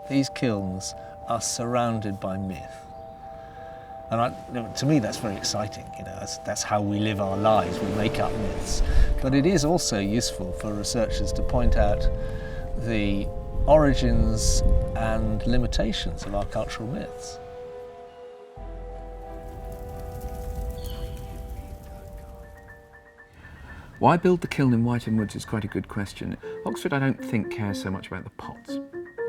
These kilns are surrounded by myth. And to me, that's very exciting. You know, that's how we live our lives. We make up myths. But it is also useful for researchers to point out the origins and limitations of our cultural myths. Why build the kiln in Wytham Woods is quite a good question. Oxford, I don't think, cares so much about the pots.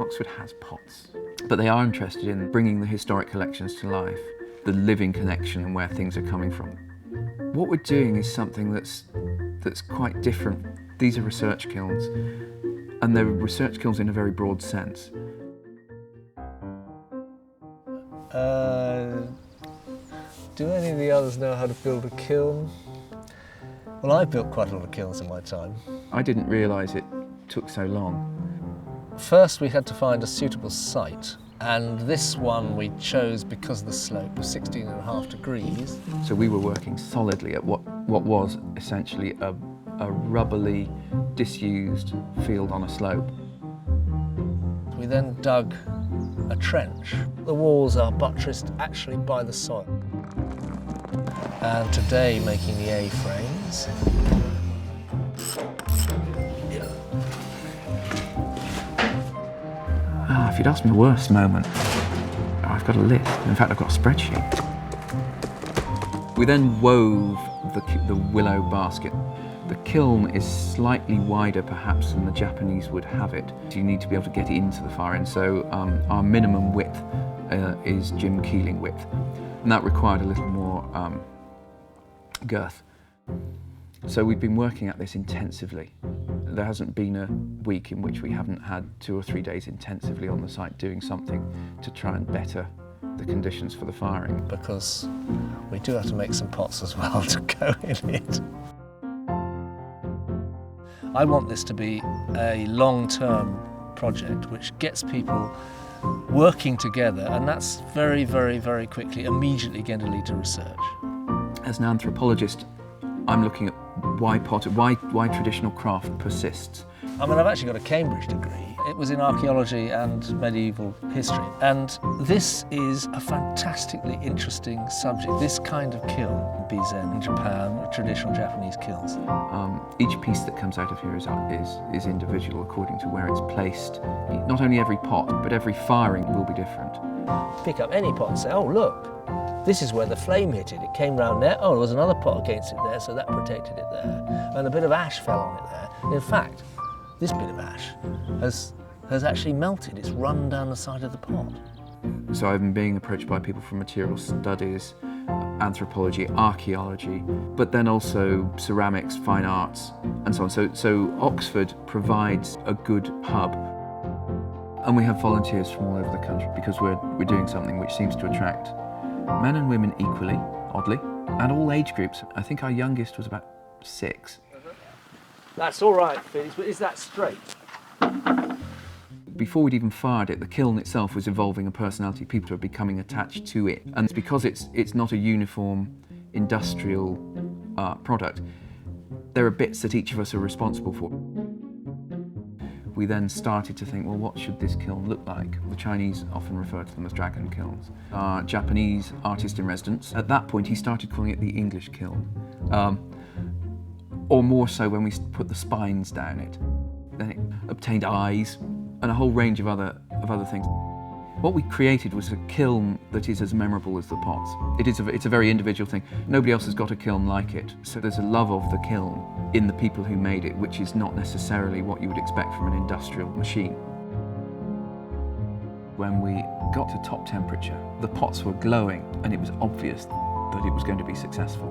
Oxford has pots, but they are interested in bringing the historic collections to life, the living connection and where things are coming from. What we're doing is something that's quite different. These are research kilns, and they're research kilns in a very broad sense. Do any of the others know how to build a kiln? Well, I've built quite a lot of kilns in my time. I didn't realise it took so long. First, we had to find a suitable site, and this one we chose because the slope was 16.5 degrees. So we were working solidly at what was essentially a rubbly, disused field on a slope. We then dug a trench. The walls are buttressed actually by the soil. And today, making the A-frames. If you'd asked me the worst moment, I've got a list. In fact, I've got a spreadsheet. We then wove the willow basket. The kiln is slightly wider, perhaps, than the Japanese would have it. So you need to be able to get into the far end. So our minimum width is Jim Keeling width. And that required a little more girth. So we've been working at this intensively. There hasn't been a week in which we haven't had 2 or 3 days intensively on the site doing something to try and better the conditions for the firing. Because we do have to make some pots as well to go in it. I want this to be a long-term project which gets people working together, and that's very, very, very quickly, immediately going to lead to research. As an anthropologist, I'm looking at why traditional craft persists. I mean, I've actually got a Cambridge degree. It was in archaeology and medieval history. And this is a fantastically interesting subject. This kind of kiln, VIII in Japan, traditional Japanese kilns. Each piece that comes out of here is individual according to where it's placed. Not only every pot, but every firing will be different. Pick up any pot and say, oh, look, this is where the flame hit it. It came round there. Oh, there was another pot against it there, so that protected it there. And a bit of ash fell on it there. In fact, this bit of ash has actually melted. It's run down the side of the pot. So I've been being approached by people from material studies, anthropology, archaeology, but then also ceramics, fine arts, and so on. So Oxford provides a good hub. And we have volunteers from all over the country because we're doing something which seems to attract men and women equally, oddly, and all age groups. I think our youngest was about 6. That's all right, Felix, but is that straight? Before we'd even fired it, the kiln itself was evolving a personality. People were becoming attached to it. And because it's not a uniform industrial product, there are bits that each of us are responsible for. We then started to think, well, what should this kiln look like? The Chinese often refer to them as dragon kilns. Our Japanese artist in residence, at that point, he started calling it the English kiln. Or more so when we put the spines down it. Then it obtained eyes and a whole range of other things. What we created was a kiln that is as memorable as the pots. It's a very individual thing. Nobody else has got a kiln like it. So there's a love of the kiln in the people who made it, which is not necessarily what you would expect from an industrial machine. When we got to top temperature, the pots were glowing and it was obvious that it was going to be successful.